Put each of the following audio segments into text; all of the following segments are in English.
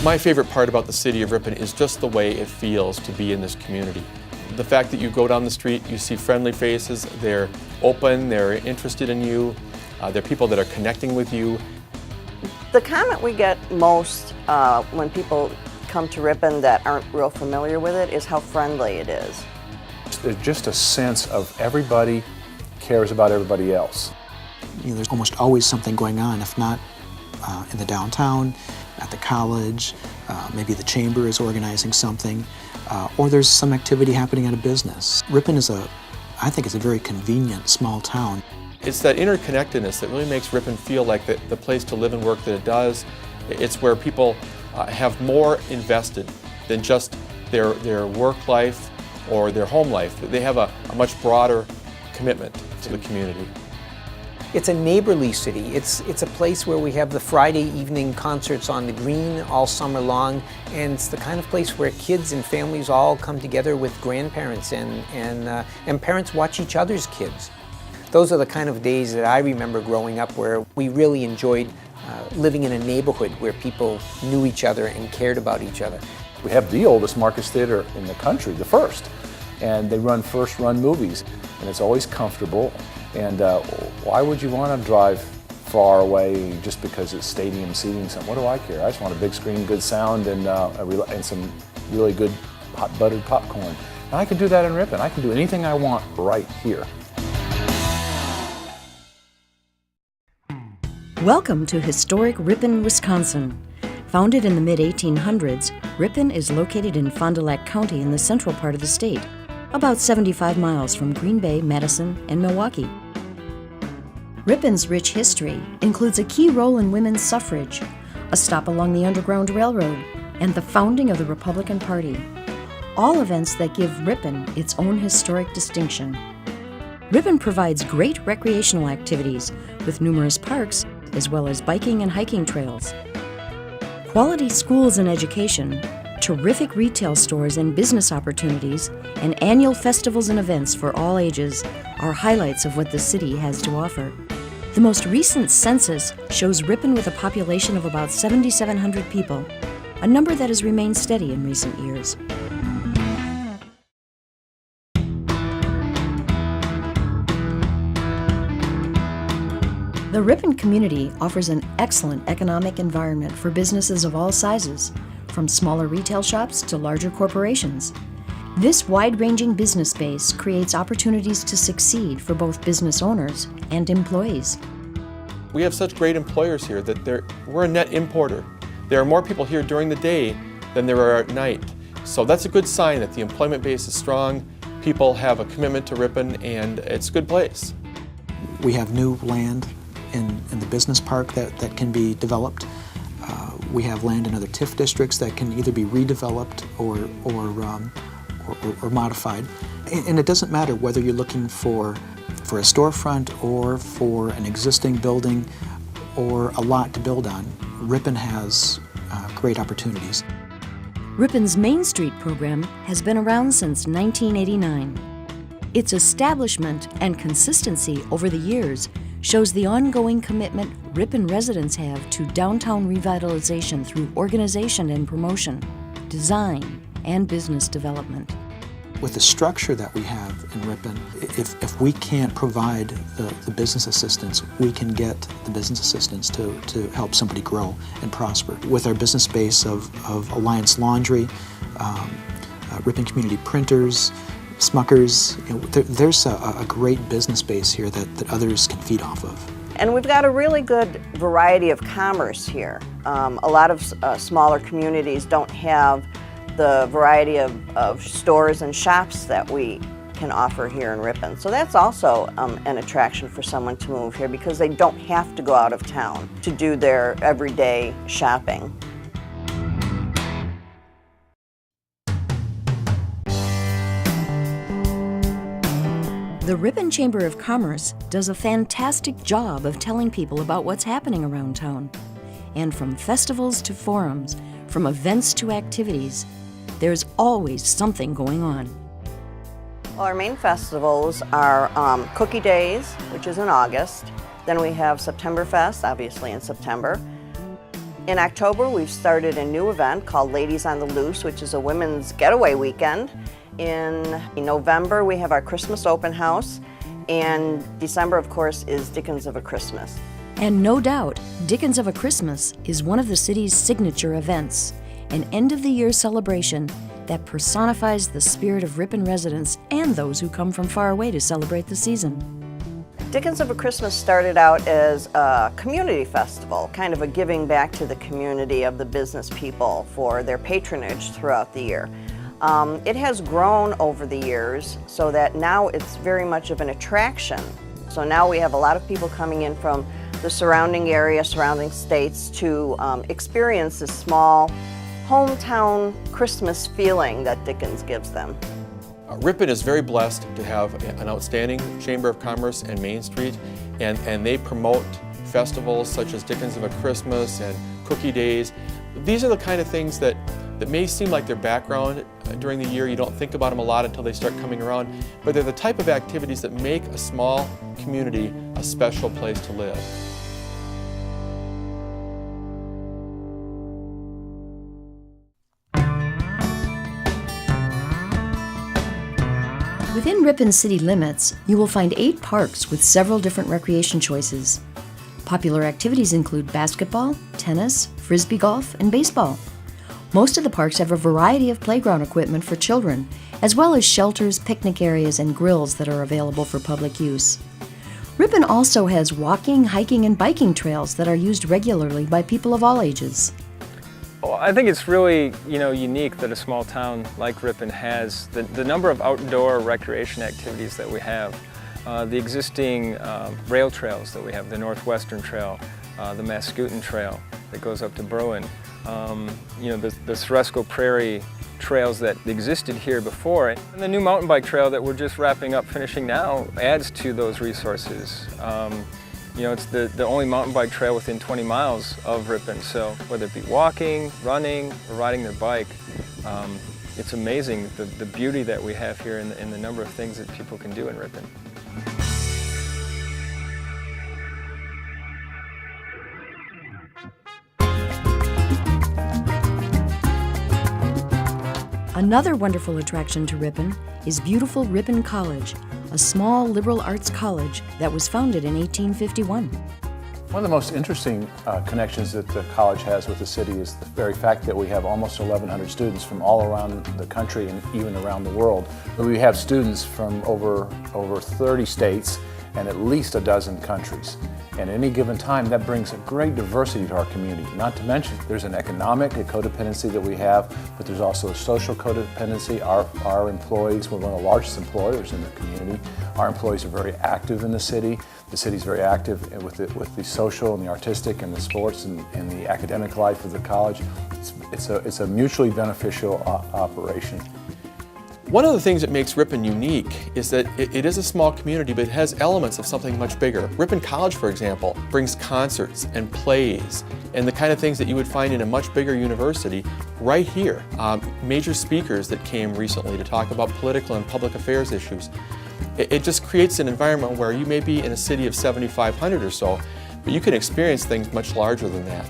My favorite part about the city of Ripon is just the way it feels to be in this community. The fact that you go down the street, you see friendly faces, they're open, they're interested in you, they're people that are connecting with you. The comment we get most when people come to Ripon that aren't real familiar with it is how friendly it is. There's just a sense of everybody cares about everybody else. You know, there's almost always something going on, if not in the downtown, at the college, maybe the chamber is organizing something, or there's some activity happening at a business. Ripon is I think it's a very convenient small town. It's that interconnectedness that really makes Ripon feel like the place to live and work that it does. It's where people have more invested than just their work life or their home life. They have a much broader commitment to the community. It's a neighborly city. It's a place where we have the Friday evening concerts on the green all summer long, and it's the kind of place where kids and families all come together with grandparents and parents watch each other's kids. Those are the kind of days that I remember growing up where we really enjoyed living in a neighborhood where people knew each other and cared about each other. We have the oldest Marcus Theater in the country, the first, and they run first-run movies, and it's always comfortable. And why would you want to drive far away just because it's stadium seating? What do I care? I just want a big screen, good sound, and some really good hot buttered popcorn. And I can do that in Ripon. I can do anything I want right here. Welcome to historic Ripon, Wisconsin. Founded in the mid-1800s, Ripon is located in Fond du Lac County in the central part of the state, about 75 miles from Green Bay, Madison, and Milwaukee. Ripon's rich history includes a key role in women's suffrage, a stop along the Underground Railroad, and the founding of the Republican Party. All events that give Ripon its own historic distinction. Ripon provides great recreational activities with numerous parks as well as biking and hiking trails. Quality schools and education, terrific retail stores and business opportunities, and annual festivals and events for all ages are highlights of what the city has to offer. The most recent census shows Ripon with a population of about 7,700 people, a number that has remained steady in recent years. The Ripon community offers an excellent economic environment for businesses of all sizes, from smaller retail shops to larger corporations. This wide-ranging business base creates opportunities to succeed for both business owners and employees. We have such great employers here that we're a net importer. There are more people here during the day than there are at night. So that's a good sign that the employment base is strong, people have a commitment to Ripon, and it's a good place. We have new land in the business park that can be developed. We have land in other TIF districts that can either be redeveloped or modified. And it doesn't matter whether you're looking for a storefront or for an existing building or a lot to build on. Ripon has great opportunities. Ripon's Main Street program has been around since 1989. Its establishment and consistency over the years shows the ongoing commitment Ripon residents have to downtown revitalization through organization and promotion, design, and business development. With the structure that we have in Ripon, if we can't provide the business assistance, we can get the business assistance to help somebody grow and prosper. With our business base of Alliance Laundry, Ripon Community Printers, Smuckers, there's a great business base here that others can feed off of. And we've got a really good variety of commerce here. A lot of smaller communities don't have the variety of stores and shops that we can offer here in Ripon. So that's also an attraction for someone to move here because they don't have to go out of town to do their everyday shopping. The Ripon Chamber of Commerce does a fantastic job of telling people about what's happening around town. And from festivals to forums, from events to activities, there's always something going on. Well, our main festivals are Cookie Days, which is in August. Then we have Septemberfest, obviously in September. In October, we've started a new event called Ladies on the Loose, which is a women's getaway weekend. In November, we have our Christmas open house, and December, of course, is Dickens of a Christmas. And no doubt, Dickens of a Christmas is one of the city's signature events, an end-of-the-year celebration that personifies the spirit of Ripon residents and those who come from far away to celebrate the season. Dickens of a Christmas started out as a community festival, kind of a giving back to the community of the business people for their patronage throughout the year. It has grown over the years so that now it's very much of an attraction. So now we have a lot of people coming in from the surrounding area, surrounding states to experience this small hometown Christmas feeling that Dickens gives them. Ripon is very blessed to have an outstanding Chamber of Commerce and Main Street, and they promote festivals such as Dickens of a Christmas and Cookie Days. These are the kind of things that may seem like their background during the year. You don't think about them a lot until they start coming around, but they're the type of activities that make a small community a special place to live. Within Ripon city limits, you will find 8 parks with several different recreation choices. Popular activities include basketball, tennis, frisbee golf, and baseball. Most of the parks have a variety of playground equipment for children, as well as shelters, picnic areas, and grills that are available for public use. Ripon also has walking, hiking, and biking trails that are used regularly by people of all ages. Well, I think it's really, unique that a small town like Ripon has the number of outdoor recreation activities that we have. The existing rail trails that we have, the Northwestern Trail, the Mascoutin Trail that goes up to Bruin, the Ceresco Prairie trails that existed here before, and the new mountain bike trail that we're just finishing now adds to those resources. It's the only mountain bike trail within 20 miles of Ripon, so whether it be walking, running, or riding their bike, it's amazing the beauty that we have here and the number of things that people can do in Ripon. Another wonderful attraction to Ripon is beautiful Ripon College, a small liberal arts college that was founded in 1851. One of the most interesting connections that the college has with the city is the very fact that we have almost 1,100 students from all around the country and even around the world. We have students from over 30 states and at least a dozen countries. And at any given time, that brings a great diversity to our community. Not to mention, there's an economic codependency that we have, but there's also a social codependency. Our employees, we're one of the largest employers in the community. Our employees are very active in the city. The city's very active with the social and the artistic and the sports and the academic life of the college. It's a mutually beneficial operation. One of the things that makes Ripon unique is that it is a small community, but it has elements of something much bigger. Ripon College, for example, brings concerts and plays and the kind of things that you would find in a much bigger university right here. Major speakers that came recently to talk about political and public affairs issues. It just creates an environment where you may be in a city of 7,500 or so, but you can experience things much larger than that.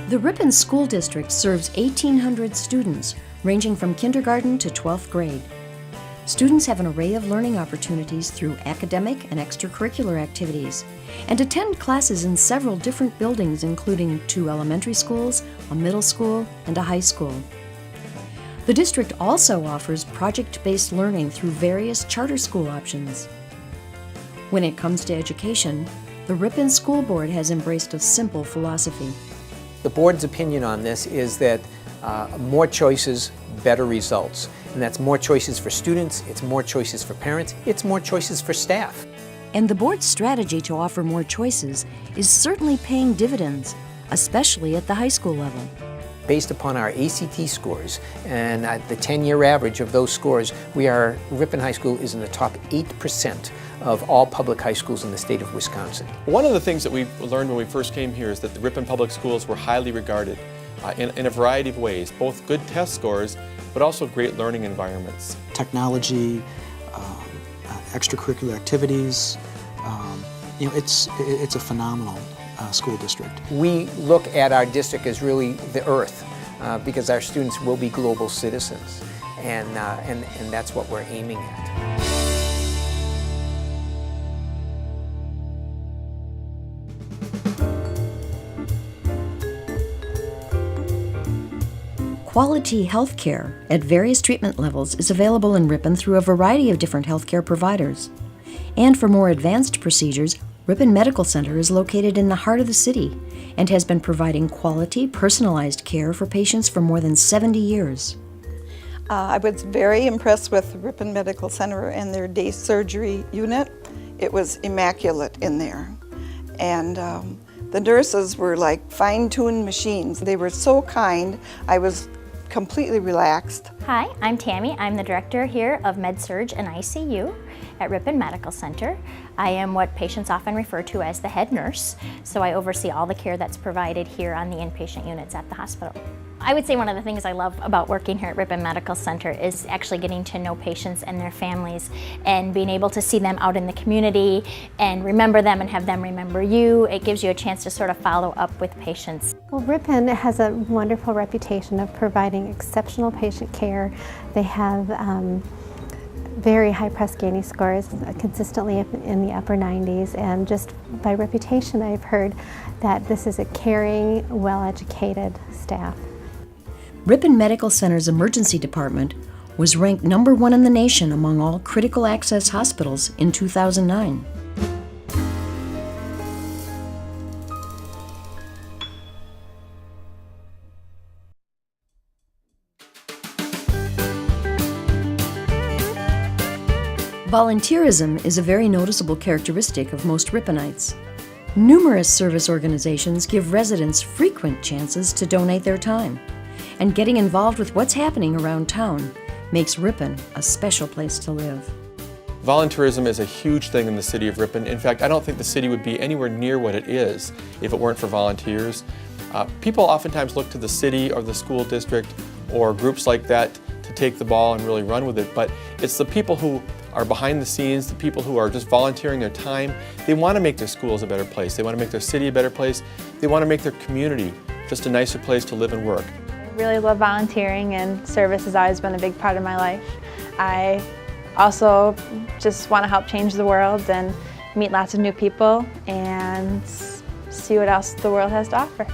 The Ripon School District serves 1,800 students, ranging from kindergarten to 12th grade. Students have an array of learning opportunities through academic and extracurricular activities, and attend classes in several different buildings, including 2 elementary schools, a middle school, and a high school. The district also offers project-based learning through various charter school options. When it comes to education, the Ripon School Board has embraced a simple philosophy. The board's opinion on this is that more choices, better results. And that's more choices for students, it's more choices for parents, it's more choices for staff. And the board's strategy to offer more choices is certainly paying dividends, especially at the high school level. Based upon our ACT scores and the 10-year average of those scores, Ripon High School is in the top 8% of all public high schools in the state of Wisconsin. One of the things that we learned when we first came here is that the Ripon Public Schools were highly regarded in a variety of ways, both good test scores but also great learning environments. Technology, extracurricular activities, it's a phenomenal school district. We look at our district as really the earth because our students will be global citizens, and that's what we're aiming at. Quality health care at various treatment levels is available in Ripon through a variety of different healthcare providers. And for more advanced procedures, Ripon Medical Center is located in the heart of the city and has been providing quality, personalized care for patients for more than 70 years. I was very impressed with Ripon Medical Center and their day surgery unit. It was immaculate in there. And the nurses were like fine-tuned machines. They were so kind. I was completely relaxed. Hi, I'm Tammy. I'm the director here of Med-Surg and ICU at Ripon Medical Center. I am what patients often refer to as the head nurse, so I oversee all the care that's provided here on the inpatient units at the hospital. I would say one of the things I love about working here at Ripon Medical Center is actually getting to know patients and their families and being able to see them out in the community and remember them and have them remember you. It gives you a chance to sort of follow up with patients. Well, Ripon has a wonderful reputation of providing exceptional patient care. They have very high Press Ganey scores, consistently in the upper 90s, and just by reputation I've heard that this is a caring, well-educated staff. Ripon Medical Center's emergency department was ranked #1 in the nation among all critical access hospitals in 2009. Volunteerism is a very noticeable characteristic of most Riponites. Numerous service organizations give residents frequent chances to donate their time, and getting involved with what's happening around town makes Ripon a special place to live. Volunteerism is a huge thing in the city of Ripon. In fact, I don't think the city would be anywhere near what it is if it weren't for volunteers. People oftentimes look to the city or the school district or groups like that to take the ball and really run with it, but it's the people who are behind the scenes, the people who are just volunteering their time. They want to make their schools a better place. They want to make their city a better place. They want to make their community just a nicer place to live and work. I really love volunteering, and service has always been a big part of my life. I also just want to help change the world and meet lots of new people and see what else the world has to offer.